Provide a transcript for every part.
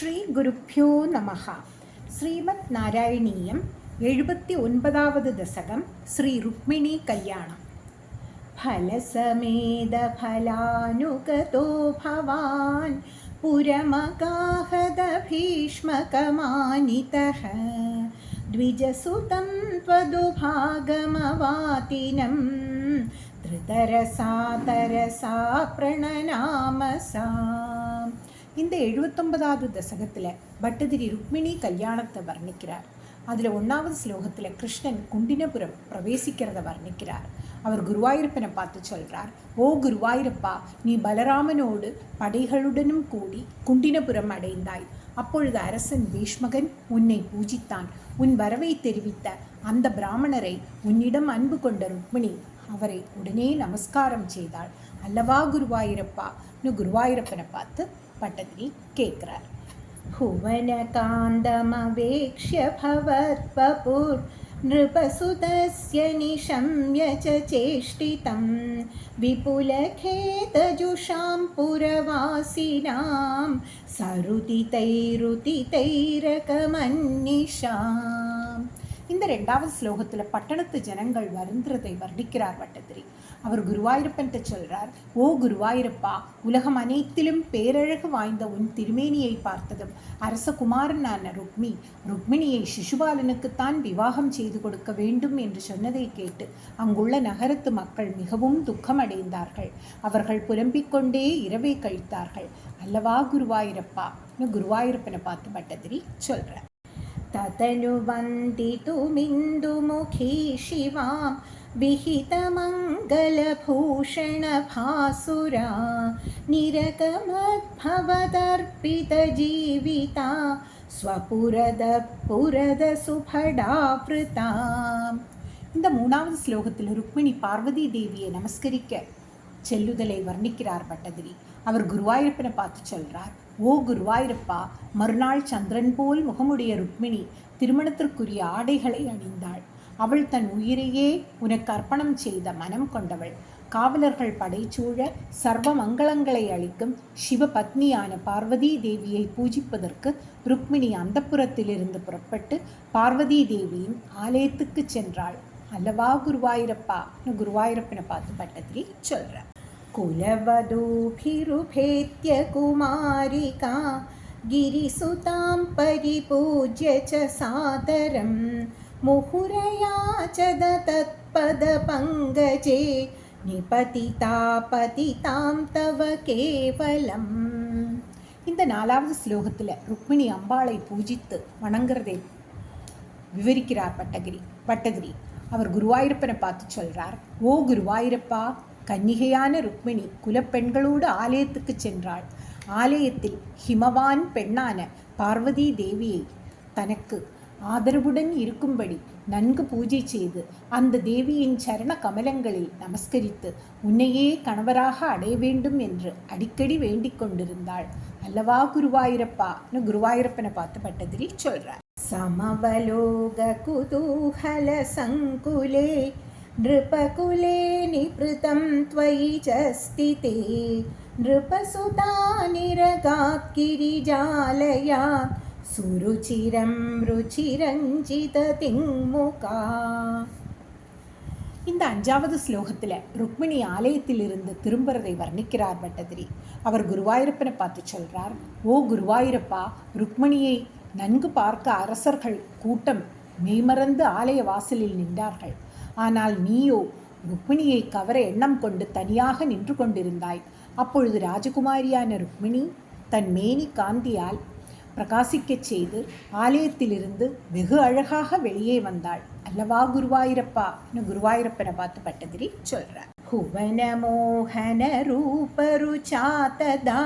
ശ്രീ ഗുരുഭ്യോ നമഃ. ശ്രീമദ് നാരായണീയം 79வது ദശകം ശ്രീ രുക്മിണീ കല്യാണം. ഫലസമേത ഫലാനുഗതോ ഭവാൻ പുരമഗാഹത ഭീഷ്മകമാനിതഃ ദ്വിജസുതം ത്വദുഭാഗമവാതിനം ധൃതരസാ തരസാ പ്രണനാമസാ. இந்த 79வது தசகத்தில் பட்டதிரி ருக்மிணி கல்யாணத்தை வர்ணிக்கிறார். அதில் 1வது ஸ்லோகத்தில் கிருஷ்ணன் குண்டினபுரம் பிரவேசிக்கிறத வர்ணிக்கிறார். அவர் குருவாயூரப்பனை பார்த்து சொல்கிறார், ஓ குருவாயூரப்பா, நீ பலராமனோடு படைகளுடனும் கூடி குண்டினபுரம் அடைந்தாய். அப்பொழுது அரசன் பீஷ்மகன் உன்னை பூஜித்தான். உன் வரவை தெரிவித்த அந்த பிராமணரை உன்னிடம் அன்பு கொண்ட ருக்மிணி அவரை உடனே நமஸ்காரம் செய்தாள் அல்லவா குருவாயூரப்பான்னு குருவாயூரப்பனை பார்த்து பட்டதிரி கேட்கிறார். भुवनकान्दमवेक्ष्य भवत्वपुर् नृपसुतस्य निशम्य च चेष्टितं विपुलखेतजुषां पुरवासिनां सरुदितैरुदितैरकमन्निषाम्. இந்த 2வது ஸ்லோகத்தில் பட்டணத்து ஜனங்கள் வருந்துறதை வர்ணிக்கிறார் பட்டதிரி. அவர் குருவாயூரப்பன்ட்ட சொல்கிறார், ஓ குருவாயூரப்பா, உலகம் அனைத்திலும் பேரழகு வாய்ந்த உன் திருமேனியை பார்த்ததும் அரசகுமாரனான ருக்மிணியை சிசுபாலனுக்குத்தான் விவாகம் செய்து கொடுக்க வேண்டும் என்று சொன்னதை கேட்டு அங்குள்ள நகரத்து மக்கள் மிகவும் துக்கமடைந்தார்கள். அவர்கள் புலம்பிக் கொண்டே இரவை கழித்தார்கள் அல்லவா குருவாயூரப்பான்னு குருவாயூரப்பனை பார்த்து பட்டதிரி சொல்கிறார். ततनुवन्दितुमिन्दुमुखी शिवां विहितमङ्गलभूषणभासुरा निरकमद्भवदर्पितजीविता स्वपुरदपुरदसुभडावृता. இந்த 3வது ஸ்லோகத்தில் ருக்மிணி பார்வதி தேவியை நமஸ்கரிக்க செல்லுதலை வர்ணிக்கிறார் பட்டதிரி. அவர் குருவாயூரப்பனை பார்த்து சொல்கிறார், ஓ குருவாயூரப்பா, மறுநாள் சந்திரன் போல் முகமுடைய ருக்மிணி திருமணத்திற்குரிய ஆடைகளை அணிந்தாள். அவள் தன் உயிரையே உனக்கு அர்ப்பணம் செய்த மனம் கொண்டவள். காவலர்கள் படைச்சூழ சர்வ மங்களங்களை அளிக்கும் சிவபத்னியான பார்வதி தேவியை பூஜிப்பதற்கு ருக்மிணி அந்தப்புரத்திலிருந்து புறப்பட்டு பார்வதி தேவியின் ஆலயத்துக்கு சென்றாள் அல்லவா குருவாயூரப்பான்னு குருவாயூரப்பனை பார்த்து பட்டதிரி சொல்கிறார். कुलवधूभिरुपेत्य कुमारिका गिरिसुतां परिपूज्य च सादरं मुहुरया च दत्तत्पदपङ्कजे निपतिता पतितां तव केवलम्. இந்த 4வது ஸ்லோகத்தில் ருக்மிணி அம்பாளை பூஜித்து வணங்குறதை விவரிக்கிறார் பட்டதிரி. அவர் குருவாயூரப்பனை பார்த்து சொல்கிறார், ஓ குருவாயூரப்பா, கன்னிகையான ருக்மிணி குலப்பெண்களோடு ஆலயத்துக்கு சென்றாள். ஆலயத்தில் ஹிமவான் பெண்ணான பார்வதி தேவியை தனக்கு ஆதரவுடன் இருக்கும்படி நன்கு பூஜை செய்து அந்த தேவியின் சரண கமலங்களில் நமஸ்கரித்து உன்னையே கணவராக அடைய வேண்டும் என்று அடிக்கடி வேண்டிக் கொண்டிருந்தாள் அல்லவா குருவாயூரப்பான்னு குருவாயூரப்பனை பார்த்து பட்டதிரி சொல்றார். சமவலோக குதூஹல சங்குலே नृपकुले निपृतं त्वयि च स्थिते नृपसुता निरगात् गिरिजालयात् सुरुचिरं रुचिरञ्जिततिङ्मुखा. இந்த 5வது ஸ்லோகத்தில் ருக்மிணி ஆலயத்திலிருந்து திரும்புறதை வர்ணிக்கிறார் பட்டதிரி. அவர் குருவாயூரப்பனை பார்த்து சொல்கிறார், ஓ குருவாயூரப்பா, ருக்மிணியை நன்கு பார்க்க அரசர்கள் கூட்டம் மெய்மறந்து ஆலய வாசலில் நின்றார்கள். ஆனால் நீயோ ருக்மிணியை கவர எண்ணம் கொண்டு தனியாக நின்று கொண்டிருந்தாய். அப்பொழுது ராஜகுமாரியான ருக்மிணி தன் மேனி காந்தியால் பிரகாசிக்கச் செய்து ஆலயத்திலிருந்து வெகு அழகாக வெளியே வந்தாள் அல்லவா குருவாயூரப்பான்னு குருவாயூரப்பனை பார்த்து பட்டதிரி சொல்கிறார். புவன மோகன ரூபருச்சாததா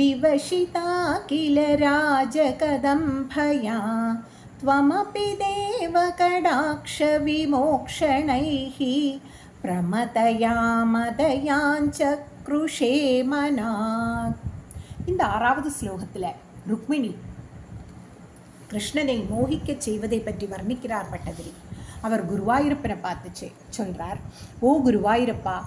விவசிதா கில ராஜகதம்பயா त्वमपि देवकडाक्ष विमोक्षणैः प्रमतया मदयाञ्चक्रुषे मनात्. இந்த 6வது ஸ்லோகத்தில் ருக்மிணி கிருஷ்ணனை மோகிக்கச் செய்வதை பற்றி வர்ணிக்கிறார் பட்டதிரி. அவர் குருவாயூரப்பனை பார்த்து சொல்கிறார், ஓ குருவாயூரப்பா,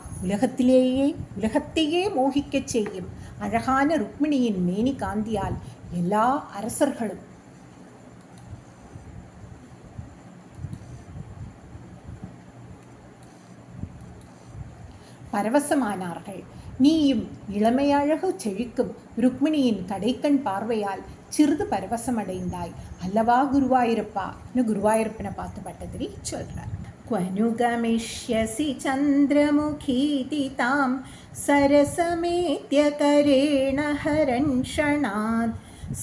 உலகத்தையே மோகிக்கச் செய்யும் அழகான ருக்மிணியின் மேனி காந்தியால் எல்லா அரசர்களும் பரவசமானார்கள். நீயும் இளமையழகு செழிக்கும் ருக்மிணியின் கடைக்கண் பார்வையால் சிறிது பரவசமடைந்தாய் அல்லவா குருவாயூரப்பான்னு குருவாயூரப்பனை பார்த்து பட்டதிரி சொல்றார். क्वनुगमिष्यसि चन्द्रमुखीति तां सरसमेत्यकरेण हरन्षणात्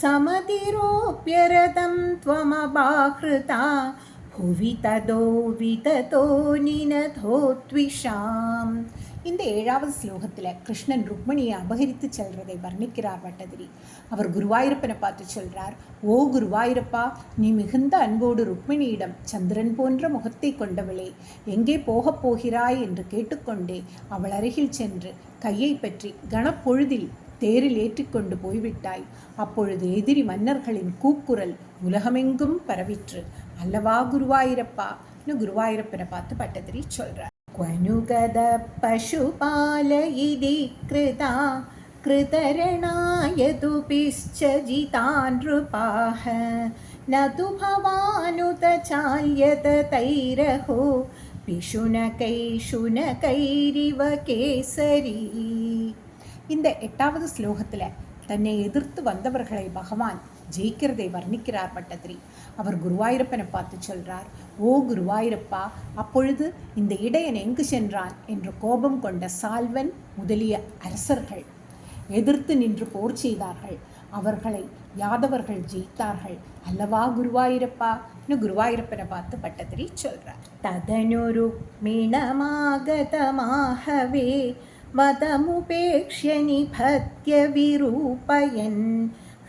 समतिरोप्यरतं त्वमबाहृता भुवि तदो विततो निनधो त्विषाम्. இந்த 7வது ஸ்லோகத்தில் கிருஷ்ணன் ருக்மிணியை அபகரித்து செல்றதை வர்ணிக்கிறார் பட்டதிரி. அவர் குருவாயூரப்பனை பார்த்து சொல்றார், ஓ குருவாயூரப்பா, நீ மிகுந்த அன்போடு ருக்மிணியிடம் சந்திரன் போன்ற முகத்தை கொண்டவளே, எங்கே போகப் போகிறாய் என்று கேட்டுக்கொண்டே அவள் அருகில் சென்று கையை பற்றி கனப்பொழுதில் தேரில் ஏற்றிக்கொண்டு போய்விட்டாய். அப்பொழுது எதிரி மன்னர்களின் கூக்குரல் உலகமெங்கும் பரவிற்று அல்லவா குருவாயூரப்பான்னு குருவாயூரப்பனை பார்த்து பட்டதிரி சொல்றார். क्वनुगद पशुपालयिदि कृता कृतरणाय तु पिश्चजितान् नृपाः न तु भवानुत चाल्यत तैरहो पिशुनकैशुनकैरिव केसरी. இந்த 8வது ஸ்லோகத்தில் தன்னை எதிர்த்து வந்தவர்களை பகவான் ஜெயிக்கிறதை வர்ணிக்கிறார் பட்டதிரி. அவர் குருவாயூரப்பனை பார்த்து சொல்றார், ஓ குருவாயூரப்பா, அப்பொழுது இந்த இடையன் எங்கு சென்றான் என்று கோபம் கொண்ட சால்வன் முதலிய அரசர்கள் எதிர்த்து நின்று போர் செய்தார்கள். அவர்களை யாதவர்கள் ஜெயித்தார்கள் அல்லவா குருவாயூரப்பான்னு குருவாயூரப்பனை பார்த்து பட்டதிரி சொல்றார். ததனுரு மீனமாகதமாகவே மதமுபேக்ஷ்ய நிபத்ய விரூபயன்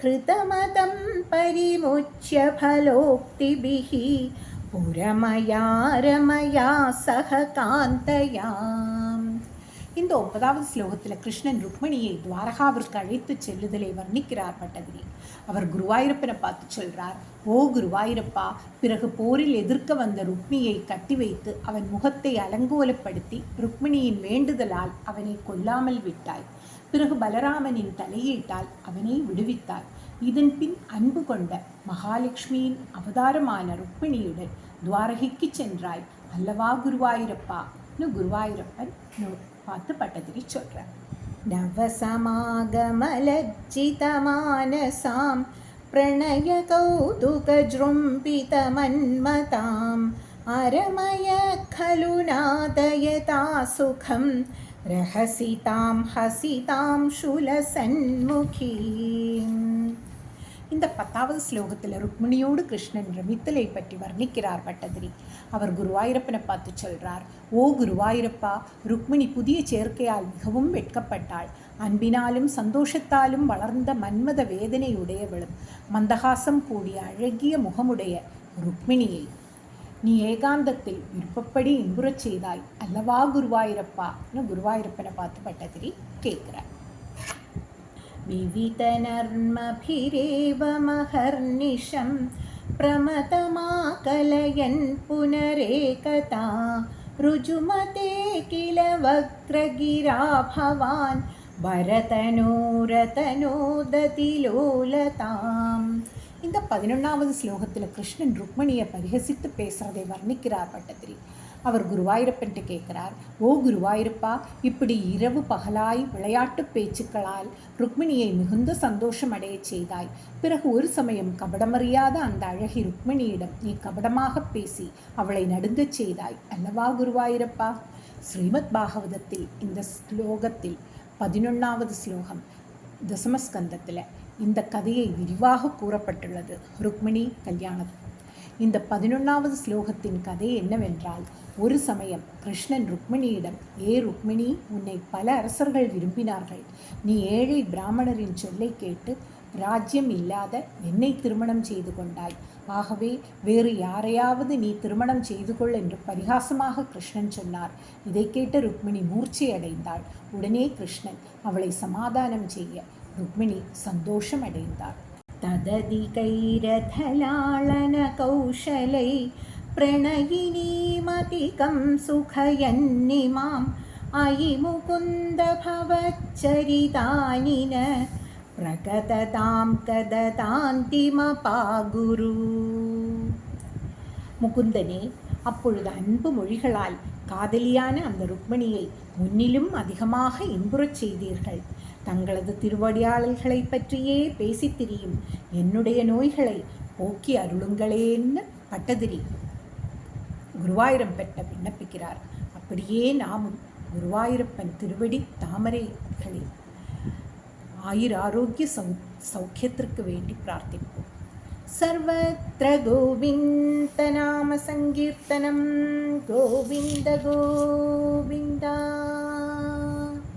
ஹிருதமதம் பரிமுச்ய ஃபலோக்திபிஹ புரமயா ரமயா சக காந்தயாம். இந்த 9வது ஸ்லோகத்தில் கிருஷ்ணன் ருக்மிணியை துவாரகாவிற்கு அழைத்து செல்லுதலை வர்ணிக்கிறார் பட்டதிரி. அவர் குருவாயூரப்பனை பார்த்து சொல்றார், ஓ குருவாயூரப்பா, பிறகு போரில் எதிர்க்க வந்த ருக்மியை கட்டி வைத்து அவன் முகத்தை அலங்கோலப்படுத்தி ருக்மிணியின் வேண்டுதலால் அவனை கொல்லாமல் விட்டாய். பிறகு பலராமனின் தலையீட்டால் அவனை விடுவித்தாய். இதன் பின் அன்பு கொண்ட மகாலட்சுமியின் அவதாரமான ருக்மிணியுடன் துவாரகைக்கு சென்றாய் அல்லவா குருவாயூரப்பான்னு குருவாயூரப்பன் பார்த்து பட்டதிரி சொல்றார். நவசமாகமலஜ்ஜிதமானசாம் பிரணய கௌதுகஜ்ரும்பிதமன்மதாம் அரமய खलु नादयता सुखं रहसितां हसितां शूलसन्मुखीम्. இந்த 10வது ஸ்லோகத்தில் ருக்மிணியோடு கிருஷ்ணன் ரமித்தலை பற்றி வர்ணிக்கிறார் பட்டதிரி. அவர் குருவாயூரப்பனை பார்த்து சொல்றார், ஓ குருவாயூரப்பா, ருக்மிணி புதிய சேர்க்கையால் மிகவும் வெட்கப்பட்டாள். அன்பினாலும் சந்தோஷத்தாலும் வளர்ந்த மன்மத வேதனையுடையவளும் மந்தகாசம் கூடிய அழகிய முகமுடைய ருக்மிணியை நீ ஏகாந்தத்தில் விருப்பப்படி இன்புறச் செய்தாய் அல்லவா குருவாயூரப்பான்னு குருவாயூரப்பனை பார்த்து பட்டதிரி கேட்கிறார். विवितनर्मभिरेव महर्निशं प्रमतमाकलयन् पुनरेकता रुजुमते किल वक्त्रगिरा भवान् भरतनोरतनोदतिलोलताम्. இந்த 11வது ஸ்லோகத்தில் கிருஷ்ணன் ருக்மிணியை பரிகசித்து பேசுறதை வர்ணிக்கிறார் பட்டதிரி. அவர் குருவாயூரப்பன்ட்டு கேட்குறார், ஓ குருவாயூரப்பா, இப்படி இரவு பகலாய் விளையாட்டு பேச்சுக்களால் ருக்மிணியை மிகுந்த சந்தோஷம் அடைய செய்தாய். பிறகு ஒரு சமயம் கபடமறியாத அந்த அழகி ருக்மிணியிடம் நீ கபடமாக பேசி அவளை நடுங்கச் செய்தாய் அல்லவா குருவாயூரப்பா. ஸ்ரீமத் பாகவதத்தில் இந்த ஸ்லோகத்தில் 11வது ஸ்லோகம் தசமஸ்கந்தத்தில் இந்த கதையை விரிவாக கூறப்பட்டுள்ளது. ருக்மிணி கல்யாணம். இந்த 11வது ஸ்லோகத்தின் கதை என்னவென்றால், ஒரு சமயம் கிருஷ்ணன் ருக்மிணியிடம், ஏ ருக்மிணி, உன்னை பல அரசர்கள் விரும்பினார்கள். நீ ஏழை பிராமணரின் சொல்லை கேட்டு ராஜ்யம் இல்லாத என்னை திருமணம் செய்து கொண்டாய். ஆகவே வேறு யாரையாவது நீ திருமணம் செய்து கொள் என்று பரிகாசமாக கிருஷ்ணன் சொன்னார். இதை கேட்ட ருக்மிணி மூர்ச்சை அடைந்தாள். உடனே கிருஷ்ணன் அவளை சமாதானம் செய்ய ருக்மிணி சந்தோஷம் அடைந்தாள். तदधिकैरथलाळनकौशलै प्रणयिनीमतिकं सुखयन्निमाम् अयि मुकुन्द भवच्चरितानि न பிரகததாம் கததாந்திமபாகுரு. முகுந்தனே, அப்பொழுது அன்பு மொழிகளால் காதலியான அந்த ருக்மிணியை முன்னிலும் அதிகமாக இன்புறச் செய்தீர்கள். தங்களது திருவடியாளர்களை பற்றியே பேசித் திரியும் என்னுடைய நோய்களை போக்கி அருளுங்களேன்னு பட்டதிரி குருவாயூரம் பெற்ற விண்ணப்பிக்கிறார். அப்படியே நாமும் குருவாயூரப்பன் திருவடி தாமரைகளில் ஆரோக்கிய சௌக்கியத்திற்கு வேண்டி பிரார்த்திப்போம். सर्वत्र गोविन्दनामसङ्कीर्तनं गोविन्द गोविन्द.